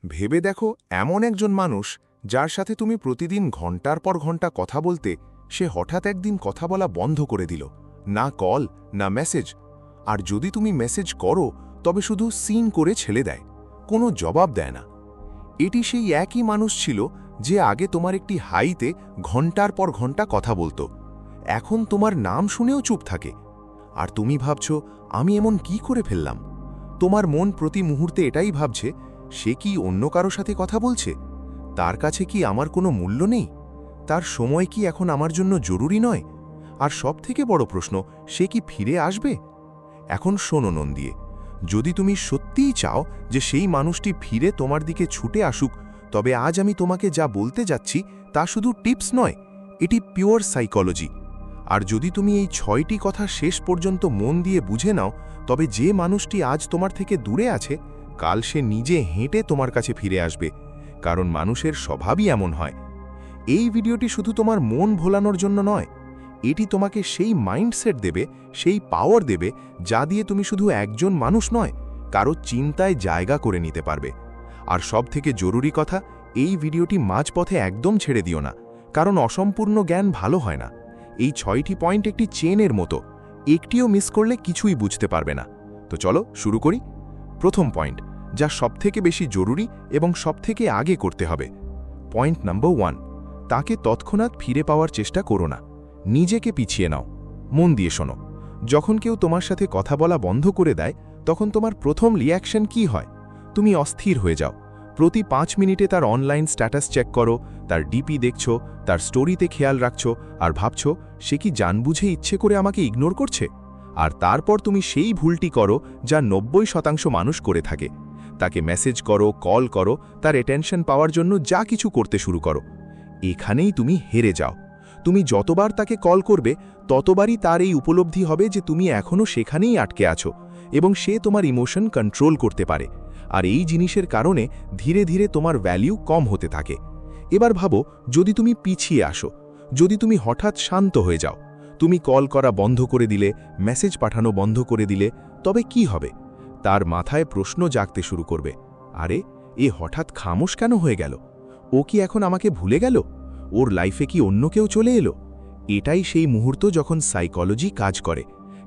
ভেবে দেখো এমন একজন মানুষ যার সাথে তুমি প্রতিদিন ঘন্টার পর ঘন্টা কথা বলতে সে হঠাৎ একদিন কথা বলা বন্ধ করে দিল। না কল না মেসেজ, আর যদি তুমি মেসেজ করো তবে শুধু সিন করে ছেড়ে দেয়, কোনো জবাব দেয় না। এটি সেই একই মানুষ ছিল যে আগে তোমার একটি হাইতে ঘন্টার পর ঘন্টা কথা বলতো, এখন তোমার নাম শুনেও চুপ থাকে। আর তুমি ভাবছো আমি এমন কি করে ফেললাম। তোমার মন প্রতি মুহূর্তে এটাই ভাবছে, সে কি অন্য কারো সাথে কথা বলছে? তার কাছে কি আমার কোনো মূল্য নেই? তার সময় কি এখন আমার জন্য জরুরি নয়? আর সবথেকে বড় প্রশ্ন, সে কি ফিরে আসবে? এখন শোনো মন দিয়ে, যদি তুমি সত্যিই চাও যে সেই মানুষটি ফিরে তোমার দিকে ছুটে আসুক, তবে আজ আমি তোমাকে যা বলতে যাচ্ছি তা শুধু টিপস নয়, এটি পিওর সাইকোলজি। আর যদি তুমি এই 6টি কথা শেষ পর্যন্ত মন দিয়ে বুঝে নাও, তবে যে মানুষটি আজ তোমার থেকে দূরে আছে, কাল সে নিজে হেঁটে তোমার কাছে ফিরে আসবে। কারণ মানুষের স্বভাবই এমন হয়। এই ভিডিওটি শুধু তোমার মন ভোলানোর জন্য নয়, এটি তোমাকে সেই মাইন্ডসেট দেবে, সেই পাওয়ার দেবে, যা দিয়ে তুমি শুধু একজন মানুষ নয়, কারো চিন্তায় জায়গা করে নিতে পারবে। আর সবথেকে জরুরি কথা, এই ভিডিওটি মাঝপথে একদম ছেড়ে দিও না, কারণ অসম্পূর্ণ জ্ঞান ভালো হয় না। এই 6টি পয়েন্ট একটি চেনের মতো, একটিও মিস করলে কিছুই বুঝতে পারবে না। তো চলো শুরু করি। প্রথম পয়েন্ট, যা সবথেকে বেশি জরুরি এবং সবথেকে আগে করতে হবে। পয়েন্ট নাম্বার 1, তাকে তৎক্ষণাৎ ফিরে পাওয়ার চেষ্টা করো না, নিজেকে পিছিয়ে নাও। মন দিয়ে শোনো, যখন কেউ তোমার সাথে কথা বলা বন্ধ করে দেয়, তখন তোমার প্রথম রিঅ্যাকশন কি হয়? তুমি অস্থির হয়ে যাও। প্রতি 5 মিনিটে তার অনলাইন স্ট্যাটাস চেক করো, তার ডিপি দেখছো, তার স্টোরিতে খেয়াল রাখছো, আর ভাবছো সে কি জানবুঝে ইচ্ছে করে আমাকে ইগনোর করছে? আর তারপর তুমি সেই ভুলটি করো যা 90% মানুষ করে থাকে। তাকে মেসেজ করো, কল করো, তার অ্যাটেনশন পাওয়ার জন্য যা কিছু করতে শুরু করো। এখানেই তুমি হেরে যাও। তুমি যতবার তাকে কল করবে, ততবারই তার এই উপলব্ধি হবে যে তুমি এখনও সেখানেই আটকে আছো এবং সে তোমার ইমোশন কন্ট্রোল করতে পারে। আর এই জিনিসের কারণে ধীরে ধীরে তোমার ভ্যালিউ কম হতে থাকে। এবার ভাবো, যদি তুমি পিছিয়ে আসো, যদি তুমি হঠাৎ শান্ত হয়ে যাও, তুমি কল করা বন্ধ করে দিলে, মেসেজ পাঠানো বন্ধ করে দিলে, তবে কি হবে? তার মাথায় প্রশ্ন জাগতে শুরু করবে, আরে এ হঠাৎ খামোশ কেন হয়ে গেল? ও কি এখন আমাকে ভুলে গেল? ওর লাইফে কি অন্য কেউ চলে এলো? এটাই সেই মুহূর্ত যখন সাইকোলজি কাজ করে।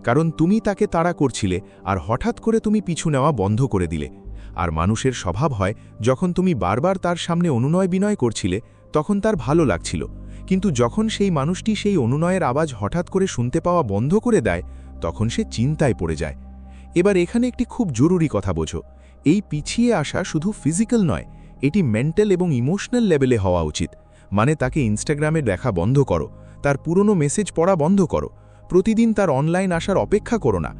কারণ তুমি তাকে তাড়া করছিলে, আর হঠাৎ করে তুমি পিছু নেওয়া বন্ধ করে দিলে। আর মানুষের স্বভাব হয়, যখন তুমি বারবার তার সামনে অনুনয় বিনয় করছিলে, তখন তার ভালো লাগছিল, কিন্তু যখন সেই মানুষটি সেই অনুনয়ের আওয়াজ হঠাৎ করে শুনতে পাওয়া বন্ধ করে দেয়, তখন সে চিন্তায় পড়ে যায়। এবার এখানে একটি খুব জরুরি কথা বোঝো, এই পিছিয়ে আসা শুধু ফিজিক্যাল নয়, এটি মেন্টাল এবং ইমোশনাল লেভেলে হওয়া উচিত। মানে তাকে ইনস্টাগ্রামে দেখা বন্ধ করো, তার পুরনো মেসেজ পড়া বন্ধ করো, প্রতিদিন তার অনলাইন আসার অপেক্ষা করো না।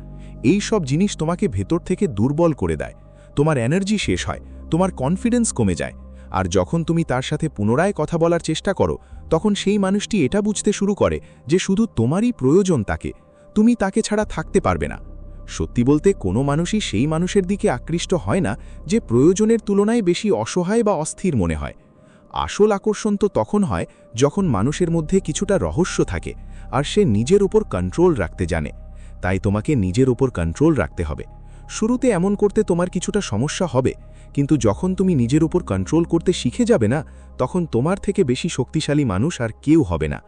এই সব জিনিস তোমাকে ভেতর থেকে দুর্বল করে দেয়, তোমার এনার্জি শেষ হয়, তোমার কনফিডেন্স কমে যায়। আর যখন তুমি তার সাথে পুনরায় কথা বলার চেষ্টা করো, তখন সেই মানুষটি এটা বুঝতে শুরু করে যে শুধু তোমারই প্রয়োজন তাকে, তুমি তাকে ছাড়া থাকতে পারবে না। সত্যি বলতে কোনো মানুষই সেই মানুষের দিকে আকৃষ্ট হয় না যে প্রয়োজনের তুলনায় বেশি অসহায় বা অস্থির মনে হয়। আসল আকর্ষণ তো তখন হয় যখন মানুষের মধ্যে কিছুটা রহস্য থাকে, আর সে নিজের উপর কন্ট্রোল রাখতে জানে। তাই তোমাকে নিজের উপর কন্ট্রোল রাখতে হবে। শুরুতে এমন করতে তোমার কিছুটা সমস্যা হবে, কিন্তু যখন তুমি নিজের উপর কন্ট্রোল করতে শিখে যাবে না, তখন তোমার থেকে বেশি শক্তিশালী মানুষ আর কেউ হবে না।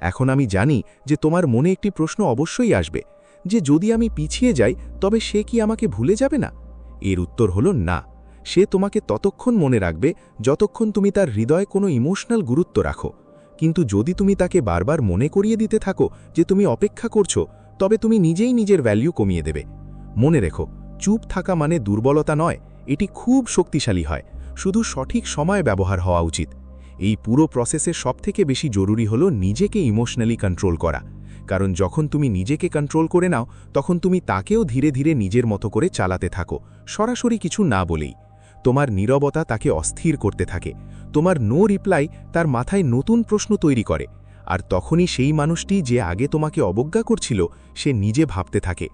এখন আমি জানি যে তোমার মনে একটি প্রশ্ন অবশ্যই আসবে, যে যদি আমি পিছিয়ে যাই তবে সে কি আমাকে ভুলে যাবে না? এর উত্তর হলো না। সে তোমাকে ততক্ষণ মনে রাখবে যতক্ষণ তুমি তার হৃদয়ে কোনো ইমোশনাল গুরুত্ব রাখো। কিন্তু যদি তুমি তাকে বারবার মনে করিয়ে দিতে থাকো যে তুমি অপেক্ষা করছো, তবে তুমি নিজেই নিজের ভ্যালু কমিয়ে দেবে। মনে রেখো, চুপ থাকা মানে দুর্বলতা নয়, এটি খুব শক্তিশালী হয়। শুধু সঠিক সময় ব্যবহার হওয়া উচিত। এই পুরো প্রসেসে সবথেকে বেশি জরুরি হলো নিজেকে ইমোশনালি কন্ট্রোল করা। কারণ যখন তুমি নিজেকে কন্ট্রোল করে নাও, তখন তুমি তাকেও ধীরে ধীরে নিজের মতো করে চালাতে থাকো, সরাসরি কিছু না বলেই। তোমার নীরবতা তাকে অস্থির করতে থাকে, তোমার নো রিপ্লাই তার মাথায় নতুন প্রশ্ন তৈরি করে। আর তখনই সেই মানুষটি যে আগে তোমাকে অবজ্ঞা করছিল, সে নিজে ভাবতে থাকে,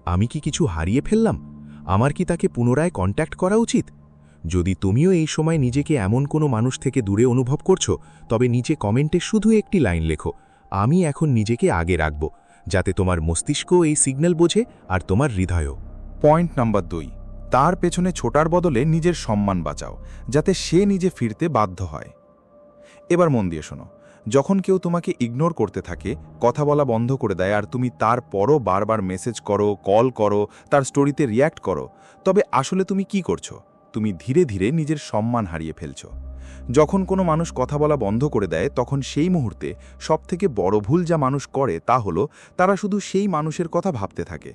আমি কি কিছু হারিয়ে ফেললাম? আমার কি তাকে পুনরায় কন্ট্যাক্ট করা উচিত? যদি তুমিও এই সময় নিজেকে এমন কোনো মানুষ থেকে দূরে অনুভব করছো, তবে নিচে কমেন্টে শুধু একটি লাইন লেখো, আমি এখন নিজেকে আগে রাখব, যাতে তোমার মস্তিষ্ক এই সিগন্যাল বোঝে আর তোমার হৃদয়ও। পয়েন্ট নাম্বার 2, তার পেছনে ছোটার বদলে নিজের সম্মান বাঁচাও, যাতে সে নিজে ফিরতে বাধ্য হয়। এবার মন দিয়ে শোনো, যখন কেউ তোমাকে ইগনোর করতে থাকে, কথা বলা বন্ধ করে দেয়, আর তুমি তারপরও বারবার মেসেজ করো, কল করো, তার স্টোরিতে রিয়্যাক্ট করো, তবে আসলে তুমি কি করছো? তুমি ধীরে ধীরে নিজের সম্মান হারিয়ে ফেলছো। যখন কোনো মানুষ কথা বলা বন্ধ করে দেয়, তখন সেই মুহূর্তে সবথেকে বড় ভুল যা মানুষ করে তা হলো তারা শুধু সেই মানুষের কথা ভাবতে থাকে।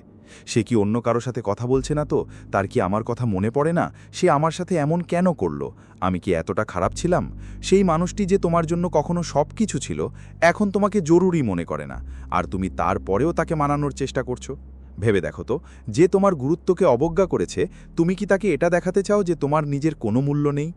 সে কি অন্য কারো সাথে কথা বলছে না তো? তার কি আমার কথা মনে পড়ে না? সে আমার সাথে এমন কেন করলো? আমি কি এতটা খারাপ ছিলাম? সেই মানুষটি যে তোমার জন্য কখনো সব কিছু ছিল, এখন তোমাকে জরুরি মনে করে না, আর তুমি তারপরেও তাকে মানানোর চেষ্টা করছো। ভেবে দেখো তো, যে তোমার গুরুত্বকে অবজ্ঞা করেছে, তুমি কি তাকে এটা দেখাতে চাও যে তোমার নিজের কোনো মূল্য নেই?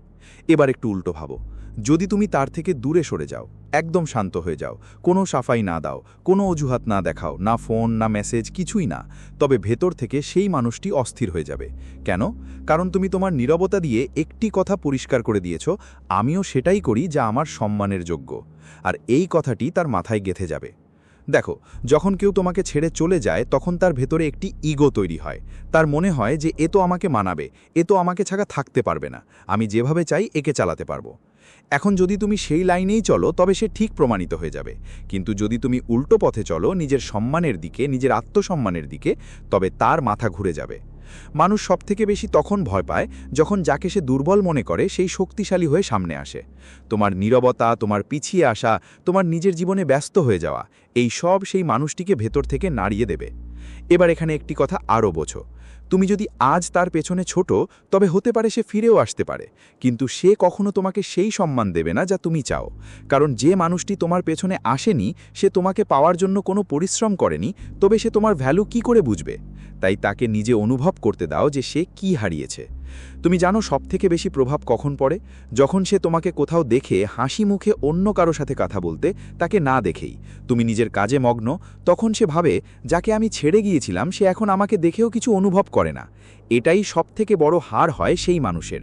এবার একটু উল্টো ভাবো, যদি তুমি তার থেকে দূরে সরে যাও, একদম শান্ত হয়ে যাও, কোনো সাফাই না দাও, কোনো অজুহাত না দেখাও, না ফোন না মেসেজ, কিছুই না, তবে ভেতর থেকে সেই মানুষটি অস্থির হয়ে যাবে। কেন? কারণ তুমি তোমার নীরবতা দিয়ে একটি কথা পরিষ্কার করে দিয়েছ, আমিও সেটাই করি যা আমার সম্মানের যোগ্য। আর এই কথাটি তার মাথায় গেঁথে যাবে। দেখো, যখন কেউ তোমাকে ছেড়ে চলে যায়, তখন তার ভেতরে একটি ইগো তৈরি হয়। তার মনে হয় যে এ তো আমাকে মানাবে, এ তো আমাকে ছাড়া থাকতে পারবে না, আমি যেভাবে চাই একে চালাতে পারবো। এখন যদি তুমি সেই লাইনেই চলো, তবে সে ঠিক প্রমাণিত হয়ে যাবে। কিন্তু যদি তুমি উল্টো পথে চলো, নিজের সম্মানের দিকে, নিজের আত্মসম্মানের দিকে, তবে তার মাথা ঘুরে যাবে। মানুষ সবথেকে বেশি তখন ভয় পায় যখন যাকে সে দুর্বল মনে করে সেই শক্তিশালী হয়ে সামনে আসে। তোমার নীরবতা, তোমার পিছিয়ে আসা, তোমার নিজের জীবনে ব্যস্ত হয়ে যাওয়া, এই সব সেই মানুষটিকে ভেতর থেকে নাড়িয়ে দেবে। এবার এখানে একটি কথা আরও বোঝো, তুমি যদি আজ তার পেছনে ছোট, তবে হতে পারে সে ফিরেও আসতে পারে, কিন্তু সে কখনো তোমাকে সেই সম্মান দেবে না যা তুমি চাও। কারণ যে মানুষটি তোমার পেছনে আসেনি, সে তোমাকে পাওয়ার জন্য কোনো পরিশ্রম করেনি, তবে সে তোমার ভ্যালু কি করে বুঝবে? তাই তাকে নিজে অনুভব করতে দাও যে সে কি হারিয়েছে। তুমি জানো সবথেকে বেশি প্রভাব কখন পড়ে? যখন সে তোমাকে কোথাও দেখে হাসি মুখে অন্য কারো সাথে কথা বলতে, তাকে না দেখেই তুমি নিজের কাজে মগ্ন, তখন সে ভাবে যাকে আমি ছেড়ে গিয়েছিলাম সে এখন আমাকে দেখেও কিছু অনুভব করে না। এটাই সবথেকে বড় হার হয় সেই মানুষের।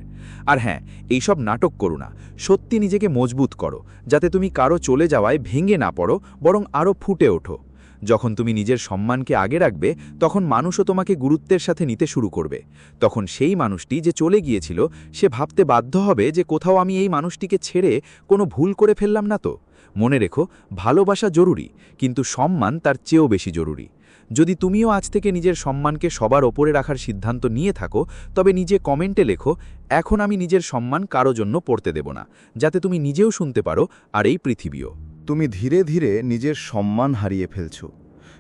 আর হ্যাঁ, এইসব নাটক করো না, সত্যি নিজেকে মজবুত করো, যাতে তুমি কারো চলে যাওয়ায় ভেঙে না পড়ো, বরং আরও ফুটে ওঠো। যখন তুমি নিজের সম্মানকে আগে রাখবে, তখন মানুষও তোমাকে গুরুত্বের সাথে নিতে শুরু করবে। তখন সেই মানুষটি যে চলে গিয়েছিল, সে ভাবতে বাধ্য হবে যে কোথাও আমি এই মানুষটিকে ছেড়ে কোনো ভুল করে ফেললাম না তো। মনে রেখো, ভালোবাসা জরুরি, কিন্তু সম্মান তার চেয়েও বেশি জরুরি। যদি তুমিও আজ থেকে নিজের সম্মানকে সবার ওপরে রাখার সিদ্ধান্ত নিয়ে থাকো, তবে নিজে কমেন্টে লেখো, এখন আমি নিজের সম্মান কারো জন্য পড়তে দেব না, যাতে তুমি নিজেও শুনতে পারো আর এই পৃথিবীও। তুমি ধীরে ধীরে নিজের সম্মান হারিয়ে ফেলছ।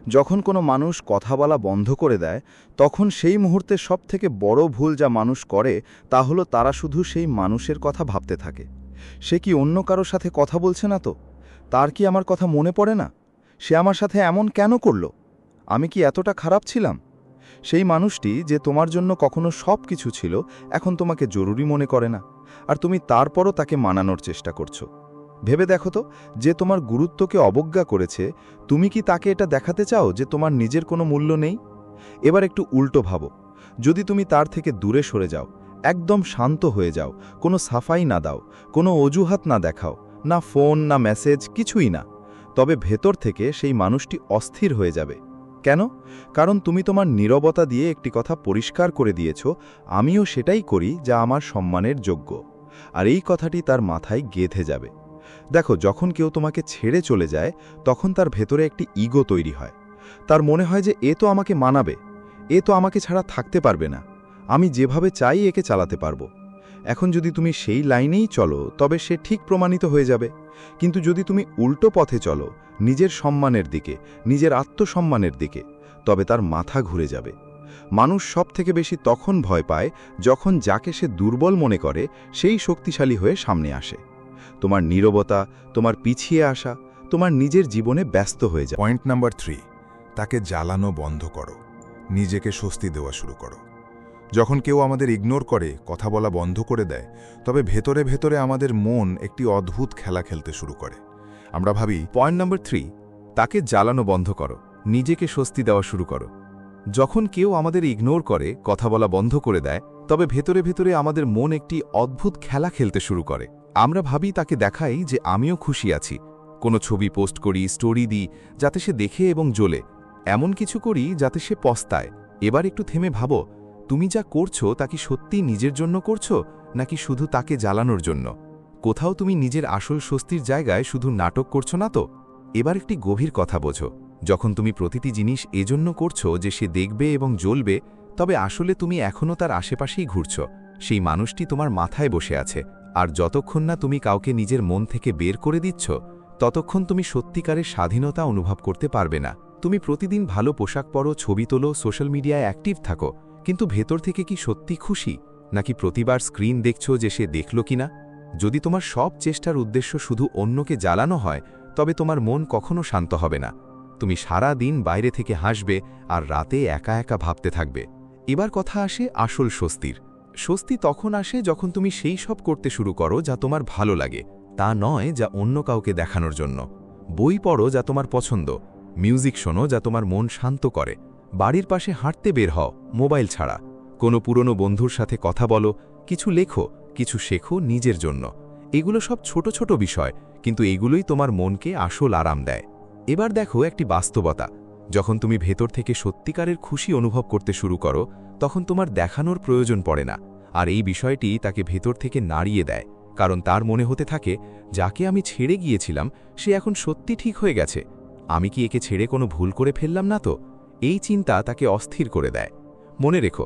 যখন কোনো মানুষ কথা বলা বন্ধ করে দেয়, তখন সেই মুহূর্তে সবথেকে বড় ভুল যা মানুষ করে তা হলো তারা শুধু সেই মানুষের কথা ভাবতে থাকে। সে কি অন্য কারোর সাথে কথা বলছে না তো? তার কি আমার কথা মনে পড়ে না? সে আমার সাথে এমন কেন করল? আমি কি এতটা খারাপ ছিলাম? সেই মানুষটি যে তোমার জন্য কখনো সব কিছু ছিল, এখন তোমাকে জরুরি মনে করে না, আর তুমি তারপরও তাকে মানানোর চেষ্টা করছো। ভেবে দেখো তো, যে তোমার গুরুত্বকে অবজ্ঞা করেছে, তুমি কি তাকে এটা দেখাতে চাও যে তোমার নিজের কোনো মূল্য নেই? এবার একটু উল্টো ভাবো, যদি তুমি তার থেকে দূরে সরে যাও, একদম শান্ত হয়ে যাও, কোনো সাফাই না দাও, কোনো অজুহাত না দেখাও, না ফোন না মেসেজ, কিছুই না, তবে ভেতর থেকে সেই মানুষটি অস্থির হয়ে যাবে। কেন? কারণ তুমি তোমার নীরবতা দিয়ে একটি কথা পরিষ্কার করে দিয়েছ, আমিও সেটাই করি যা আমার সম্মানের যোগ্য। আর এই কথাটি তার মাথায় গেঁথে যাবে। দেখো, যখন কেউ তোমাকে ছেড়ে চলে যায়, তখন তার ভেতরে একটি ইগো তৈরি হয়। তার মনে হয় যে এ তো আমাকে মানাবে, এ তো আমাকে ছাড়া থাকতে পারবে না, আমি যেভাবে চাই একে চালাতে পারবো। এখন যদি তুমি সেই লাইনেই চলো, তবে সে ঠিক প্রমাণিত হয়ে যাবে। কিন্তু যদি তুমি উল্টো পথে চলো, নিজের সম্মানের দিকে, নিজের আত্মসম্মানের দিকে, তবে তার মাথা ঘুরে যাবে। মানুষ সবথেকে বেশি তখন ভয় পায় যখন যাকে সে দুর্বল মনে করে সেই শক্তিশালী হয়ে সামনে আসে। তোমার নীরবতা, তোমার পিছিয়ে আসা, তোমার নিজের জীবনে ব্যস্ত হয়ে যায়। পয়েন্ট নাম্বার 3, তাকে জ্বালানো বন্ধ করো, নিজেকে স্বস্তি দেওয়া শুরু করো। যখন কেউ আমাদের ইগনোর করে, কথা বলা বন্ধ করে দেয়, তবে ভেতরে ভেতরে আমাদের মন একটি অদ্ভুত খেলা খেলতে শুরু করে। আমরা ভাবি, পয়েন্ট নাম্বার 3, তাকে জ্বালানো বন্ধ করো, নিজেকে স্বস্তি দেওয়া শুরু করো। যখন কেউ আমাদের ইগনোর করে, কথা বলা বন্ধ করে দেয়, তবে ভেতরে ভেতরে আমাদের মন একটি অদ্ভুত খেলা খেলতে শুরু করে। আমরা ভাবি, তাকে দেখাই যে আমিও খুশি আছি, কোনো ছবি পোস্ট করি, স্টোরি দিই, যাতে সে দেখে এবং জ্বলে, এমন কিছু করি যাতে সে পস্তায়। এবার একটু থেমে ভাবো, তুমি যা করছো তা কি সত্যিই নিজের জন্য করছো নাকি শুধু তাকে জ্বালানোর জন্য? কোথাও তুমি নিজের আসল স্বস্তির জায়গায় শুধু নাটক করছো না তো? এবার একটি গভীর কথা বোঝো, যখন তুমি প্রতিটি জিনিস এজন্য করছো যে সে দেখবে এবং জ্বলবে, তবে আসলে তুমি এখনও তার আশেপাশেই ঘুরছ। সেই মানুষটি তোমার মাথায় বসে আছে, আর যতক্ষণ না তুমি কাউকে নিজের মন থেকে বের করে দিচ্ছ, ততক্ষণ তুমি সত্যিকারের স্বাধীনতা অনুভব করতে পারবে না। তুমি প্রতিদিন ভালো পোশাক পরো, ছবি তোলো, সোশ্যাল মিডিয়ায় অ্যাক্টিভ থাকো, কিন্তু ভেতর থেকে কি সত্যি খুশি, নাকি প্রতিবার স্ক্রিন দেখছো যে সে দেখল কিনা? যদি তোমার সব চেষ্টার উদ্দেশ্য শুধু অন্যকে জ্বালানো হয়, তবে তোমার মন কখনো শান্ত হবে না। তুমি সারা দিন বাইরে থেকে হাসবে আর রাতে একা একা ভাবতে থাকবে। এবার কথা আসে আসল স্বস্তির। স্বস্তি তখন আসে যখন তুমি সেই সব করতে শুরু করো যা তোমার ভালো লাগে, তা নয় যা অন্য কাউকে দেখানোর জন্য। বই পড়ো যা তোমার পছন্দ, মিউজিক শোনো যা তোমার মন শান্ত করে, বাড়ির পাশে হাঁটতে বের হও মোবাইল ছাড়া, কোনো পুরনো বন্ধুর সাথে কথা বলো, কিছু লেখো, কিছু শেখো নিজের জন্য। এগুলো সব ছোট ছোট বিষয়, কিন্তু এগুলোই তোমার মনকে আসল আরাম দেয়। এবার দেখো একটি বাস্তবতা, যখন তুমি ভেতর থেকে সত্যিকারের খুশি অনুভব করতে শুরু করো, তখন তোমার দেখানোর প্রয়োজন পড়ে না। আর এই বিষয়টি তাকে ভেতর থেকে নাড়িয়ে দেয়, কারণ তার মনে হতে থাকে, যাকে আমি ছেড়ে গিয়েছিলাম সে এখন সত্যি ঠিক হয়ে গেছে। আমি কি একে ছেড়ে কোনো ভুল করে ফেললাম না তো? এই চিন্তা তাকে অস্থির করে দেয়। মনে রেখো,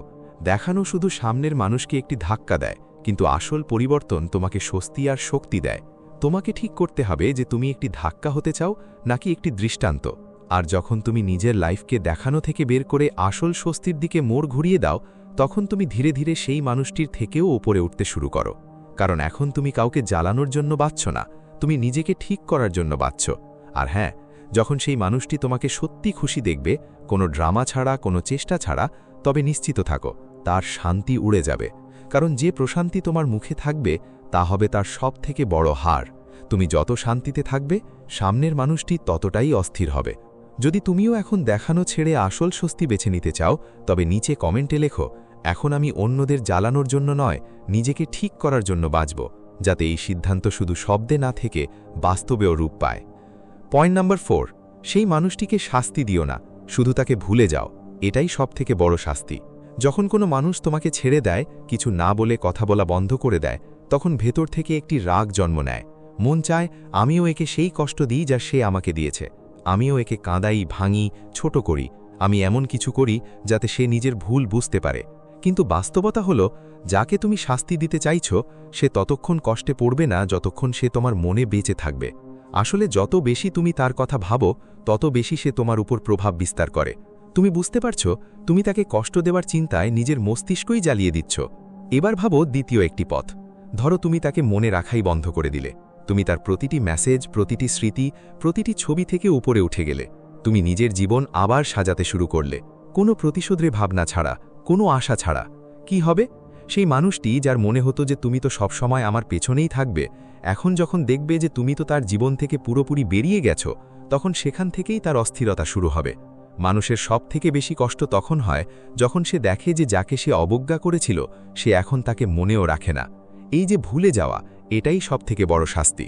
দেখানো শুধু সামনের মানুষকে একটি ধাক্কা দেয়, কিন্তু আসল পরিবর্তন তোমাকে স্বস্তি আর শক্তি দেয়। তোমাকে ঠিক করতে হবে যে তুমি একটি ধাক্কা হতে চাও নাকি একটি দৃষ্টান্ত। আর যখন তুমি নিজের লাইফকে দেখানো থেকে বের করে আসল স্বস্তির দিকে মোড় ঘুরিয়ে দাও, তখন তুমি ধীরে ধীরে সেই মানুষটির থেকেও ওপরে উঠতে শুরু করো। কারণ এখন তুমি কাউকে জ্বালানোর জন্য বাঁচছ না, তুমি নিজেকে ঠিক করার জন্য বাঁচছ। আর হ্যাঁ, যখন সেই মানুষটি তোমাকে সত্যি খুশি দেখবে, কোনো ড্রামা ছাড়া, কোনো চেষ্টা ছাড়া, তবে নিশ্চিত থাকো, তার শান্তি উড়ে যাবে। কারণ যে প্রশান্তি তোমার মুখে থাকবে, তা হবে তার সবথেকে বড় হার। তুমি যত শান্তিতে থাকবে, সামনের মানুষটি ততটাই অস্থির হবে। যদি তুমিও এখন দেখানো ছেড়ে আসল স্বস্তি বেছে নিতে চাও, তবে নিচে কমেন্টে লেখো, এখন আমি অন্যদের জ্বালানোর জন্য নয়, নিজেকে ঠিক করার জন্য বাঁচব, যাতে এই সিদ্ধান্ত শুধু শব্দে না থেকে বাস্তবেও রূপ পায়। পয়েন্ট নাম্বার 4, সেই মানুষটিকে শাস্তি দিও না, শুধু তাকে ভুলে যাও। এটাই সবথেকে বড় শাস্তি। যখন কোনো মানুষ তোমাকে ছেড়ে দেয়, কিছু না বলে কথা বলা বন্ধ করে দেয়, তখন ভেতর থেকে একটি রাগ জন্ম নেয়। মন চায়, আমিও একে সেই কষ্ট দিই যা সে আমাকে দিয়েছে, আমিও একে কাঁদাই, ভাঙি, ছোট করি, আমি এমন কিছু করি যাতে সে নিজের ভুল বুঝতে পারে। কিন্তু বাস্তবতা হলো, যাকে তুমি শাস্তি দিতে চাইছ, সে ততক্ষণ কষ্টে পড়বে না যতক্ষণ সে তোমার মনে বেঁচে থাকবে। আসলে যত বেশি তুমি তার কথা ভাবো, তত বেশি সে তোমার উপর প্রভাব বিস্তার করে। তুমি বুঝতে পারছো, তুমি তাকে কষ্ট দেওয়ার চিন্তায় নিজের মস্তিষ্কই জ্বালিয়ে দিচ্ছ। এবার ভাবো দ্বিতীয় একটি পথ। ধরো তুমি তাকে মনে রাখাই বন্ধ করে দিলে। তুমি তার প্রতিটি মেসেজ, প্রতিটি স্মৃতি, প্রতিটি ছবি থেকে উপরে উঠে গেলে। তুমি নিজের জীবন আবার সাজাতে শুরু করলে, কোনো প্রতিশোধের ভাবনা ছাড়া, কোনো আশা ছাড়া। কি হবে? সেই মানুষটি, যার মনে হতো যে তুমি তো সবসময় আমার পেছনেই থাকবে, এখন যখন দেখবে যে তুমি তো তার জীবন থেকে পুরোপুরি বেরিয়ে গেছো, তখন সেখান থেকেই তার অস্থিরতা শুরু হবে। মানুষের সবথেকে বেশি কষ্ট তখন হয় যখন সে দেখে যে যাকে সে অবজ্ঞা করেছিল, সে এখন তাকে মনেও রাখে না। এই যে ভুলে যাওয়া, এটাই সবথেকে বড় শাস্তি।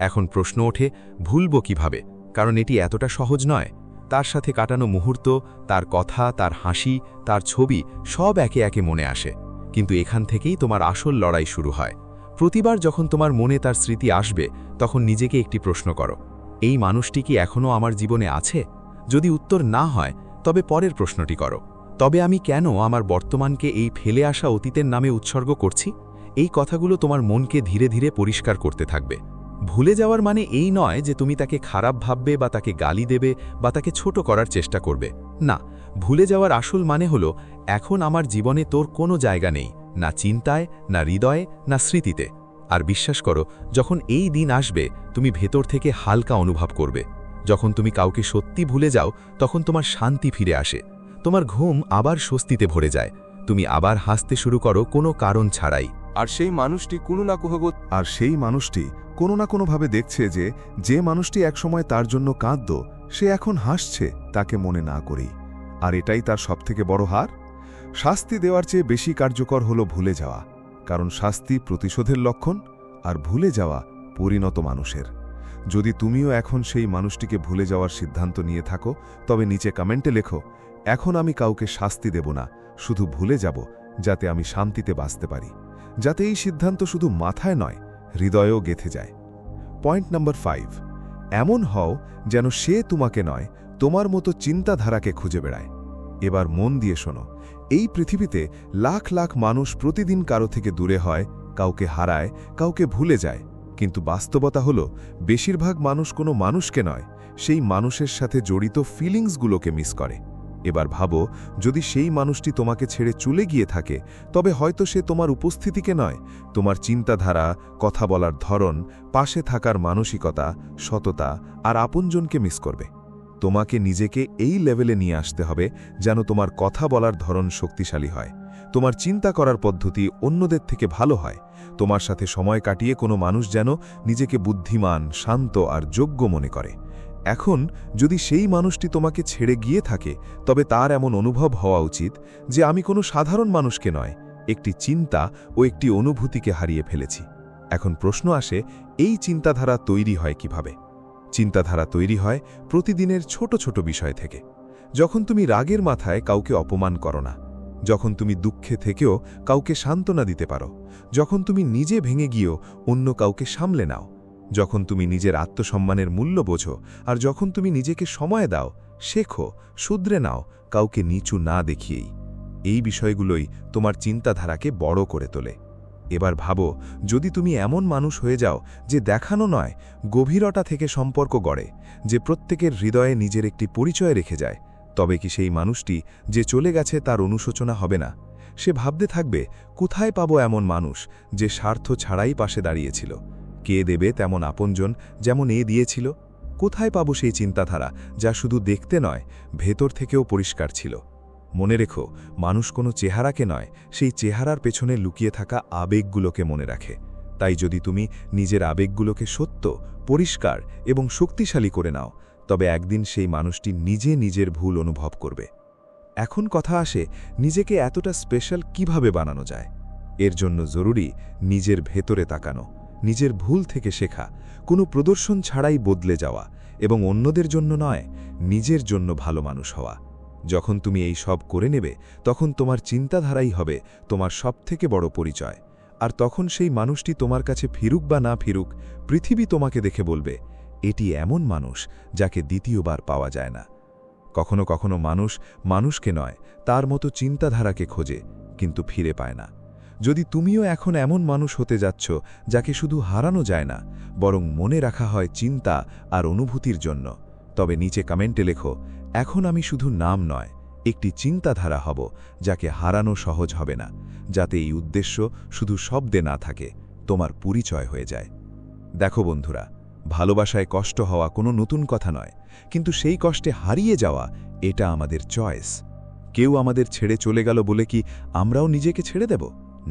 এখন প্রশ্ন ওঠে, ভুলবো কিভাবে? কারণ এটি এতটা সহজ নয়। তার সাথে কাটানো মুহূর্ত, তার কথা, তার হাসি, তার ছবি সব একে একে মনে আসে। কিন্তু এখান থেকেই তোমার আসল লড়াই শুরু হয়। প্রতিবার যখন তোমার মনে তার স্মৃতি আসবে, তখন নিজেকে একটি প্রশ্ন করো, এই মানুষটি কি এখনও আমার জীবনে আছে? যদি উত্তর না হয়, তবে পরের প্রশ্নটি করো, তবে আমি কেন আমার বর্তমানকে এই ফেলে আসা অতীতের নামে উৎসর্গ করছি? এই কথাগুলো তোমার মনকে ধীরে ধীরে পরিষ্কার করতে থাকবে। ভুলে যাওয়ার মানে এই নয় যে তুমি তাকে খারাপ ভাববে বা তাকে গালি দেবে বা তাকে ছোট করার চেষ্টা করবে। না, ভুলে যাওয়ার আসল মানে হলো, এখন আমার জীবনে তোর কোনো জায়গা নেই, না চিন্তায়, না হৃদয়ে, না স্মৃতিতে। আর বিশ্বাস করো, যখন এই দিন আসবে, তুমি ভেতর থেকে হালকা অনুভব করবে। যখন তুমি কাউকে সত্যি ভুলে যাও, তখন তোমার শান্তি ফিরে আসে, তোমার ঘুম আবার স্বস্তিতে ভরে যায়, তুমি আবার হাসতে শুরু করো কোনো কারণ ছাড়াই। আর সেই মানুষটি কোনো না কোনোভাবে দেখছে যে মানুষটি একসময় তার জন্য কাঁদত, সে এখন হাসছে তাকে মনে না করেই। আর এটাই তার সবথেকে বড় হার। শাস্তি দেওয়ার চেয়ে বেশি কার্যকর হলো ভুলে যাওয়া, কারণ শাস্তি প্রতিশোধের লক্ষণ, আর ভুলে যাওয়া পরিণত মানুষের। যদি তুমিও এখন সেই মানুষটিকে ভুলে যাওয়ার সিদ্ধান্ত নিয়ে থাকো, তবে নিচে কমেন্টে লেখো, এখন আমি কাউকে শাস্তি দেব না, শুধু ভুলে যাব, যাতে আমি শান্তিতে বাঁচতে পারি, যাতে এই সিদ্ধান্ত শুধু মাথায় নয়, হৃদয়েও গেঁথে যায়। পয়েন্ট নাম্বার 5, এমন হও যেন সে তোমাকে নয়, তোমার মতো চিন্তাধারাকে খুঁজে বেড়ায়। এবার মন দিয়ে শোনো, এই পৃথিবীতে লাখ লাখ মানুষ প্রতিদিন কারো থেকে দূরে হয়, কাউকে হারায়, কাউকে ভুলে যায়, কিন্তু বাস্তবতা হলো বেশিরভাগ মানুষ কোনো মানুষকে নয়, সেই মানুষের সাথে জড়িত ফিলিংসগুলোকে মিস করে। এবার ভাবো, যদি সেই মানুষটি তোমাকে ছেড়ে চলে গিয়ে থাকে, তবে হয়তো সে তোমার উপস্থিতিকে নয়, তোমার চিন্তাধারা, কথা বলার ধরন, পাশে থাকার মানসিকতা, সততা আর আপনজনকে মিস করবে। তোমাকে নিজেকে এই লেভেলে নিয়ে আসতে হবে যেন তোমার কথা বলার ধরন শক্তিশালী হয়, তোমার চিন্তা করার পদ্ধতি অন্যদের থেকে ভালো হয়, তোমার সাথে সময় কাটিয়ে কোনো মানুষ যেন নিজেকে বুদ্ধিমান, শান্ত আর যোগ্য মনে করে। এখন যদি সেই মানুষটি তোমাকে ছেড়ে গিয়ে থাকে, তবে তার এমন অনুভব হওয়া উচিত যে আমি কোনো সাধারণ মানুষকে নয়, একটি চিন্তা ও একটি অনুভূতিকে হারিয়ে ফেলেছি। এখন প্রশ্ন আসে, এই চিন্তাধারা তৈরি হয় কিভাবে? চিন্তাধারা তৈরি হয় প্রতিদিনের ছোট ছোট বিষয় থেকে। যখন তুমি রাগের মাথায় কাউকে অপমান করো না, যখন তুমি দুঃখে থেকেও কাউকে সান্ত্বনা দিতে পারো, যখন তুমি নিজে ভেঙে গিয়েও অন্য কাউকে সামলে নাও, যখন তুমি নিজের আত্মসম্মানের মূল্য বোঝো, আর যখন তুমি নিজেকে সময় দাও, শেখো, শুধরে নাও, কাউকে নিচু না দেখিয়েই। এই বিষয়গুলোই তোমার চিন্তাধারাকে বড় করে তোলে। এবার ভাবো, যদি তুমি এমন মানুষ হয়ে যাও যে দেখানো নয়, গভীরতা থেকে সম্পর্ক গড়ে, যে প্রত্যেকের হৃদয়ে নিজের একটি পরিচয় রেখে যায়, তবে কি সেই মানুষটি যে চলে গেছে তার অনুশোচনা হবে না? সে ভাবতে থাকবে, কোথায় পাবো এমন মানুষ যে স্বার্থ ছাড়াই পাশে দাঁড়িয়েছিল? কে দেবে তেমন আপনজন যেমন এ দিয়েছিল? কোথায় পাবো সেই চিন্তাধারা যা শুধু দেখতে নয়, ভেতর থেকেও পরিষ্কার ছিল? মনে রেখো, মানুষ কোনো চেহারাকে নয়, সেই চেহারার পেছনে লুকিয়ে থাকা আবেগগুলোকে মনে রাখে। তাই যদি তুমি নিজের আবেগগুলোকে সত্য, পরিষ্কার এবং শক্তিশালী করে নাও, তবে একদিন সেই মানুষটি নিজে নিজের ভুল অনুভব করবে। এখন কথা আসে, নিজেকে এতটা স্পেশাল কিভাবে বানানো যায়? এর জন্য জরুরি নিজের ভেতরে তাকানো, নিজের ভুল থেকে শেখা, কোনো প্রদর্শন ছাড়াই বদলে যাওয়া, এবং অন্যদের জন্য নয়, নিজের জন্য ভালো মানুষ হওয়া। যখন তুমি এই সব করে নেবে, তখন তোমার চিন্তাধারাই হবে তোমার সবথেকে বড় পরিচয়। আর তখন সেই মানুষটি তোমার কাছে ফিরুক বা না ফিরুক, পৃথিবী তোমাকে দেখে বলবে, এটি এমন মানুষ যাকে দ্বিতীয়বার পাওয়া যায় না। কখনো কখনো মানুষ মানুষকে নয়, তার মতো চিন্তাধারাকে খোঁজে, কিন্তু ফিরে পায় না। যদি তুমিও এখন এমন মানুষ হতে যাচ্ছ যাকে শুধু হারানো যায় না, বরং মনে রাখা হয় চিন্তা আর অনুভূতির জন্য, তবে নিচে কমেন্টে লেখো, এখন আমি শুধু নাম নয়, একটি চিন্তাধারা হব যাকে হারানো সহজ হবে না, যাতে এই উদ্দেশ্য শুধু শব্দে না থাকে, তোমার পরিচয় হয়ে যায়। দেখো বন্ধুরা, ভালোবাসায় কষ্ট হওয়া কোনো নতুন কথা নয়, কিন্তু সেই কষ্টে হারিয়ে যাওয়া, এটা আমাদের চয়েস। কেউ আমাদের ছেড়ে চলে গেল বলে কি আমরাও নিজেকে ছেড়ে দেব?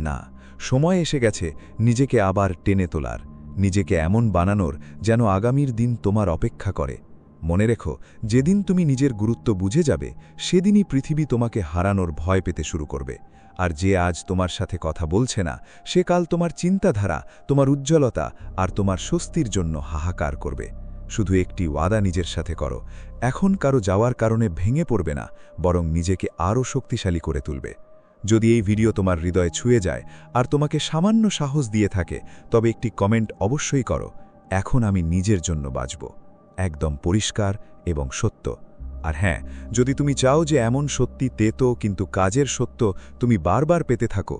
না, সময় এসে গেছে নিজেকে আবার টেনে তোলার, নিজেকে এমন বানানোর যেন আগামীর দিন তোমার অপেক্ষা করে। মনে রেখো, যেদিন তুমি নিজের গুরুত্ব বুঝে যাবে, সেদিনই পৃথিবী তোমাকে হারানোর ভয় পেতে শুরু করবে। আর যে আজ তোমার সাথে কথা বলছে না, সে কাল তোমার চিন্তাধারা, তোমার উজ্জ্বলতা আর তোমার স্বস্তির জন্য হাহাকার করবে। শুধু একটি ওয়াদা নিজের সাথে করো, এখন কারো যাওয়ার কারণে ভেঙে পড়বে না, বরং নিজেকে আরও শক্তিশালী করে তুলবে। যদি এই ভিডিও তোমার হৃদয়ে ছুঁয়ে যায় আর তোমাকে সামান্য সাহস দিয়ে থাকে, তবে একটি কমেন্ট অবশ্যই করো, এখন আমি নিজের জন্য বাঁচব, একদম পরিষ্কার এবং সত্য। আর হ্যাঁ, যদি তুমি চাও যে এমন সত্যি তেতো কিন্তু কাজের সত্য তুমি বারবার পেতে থাকো,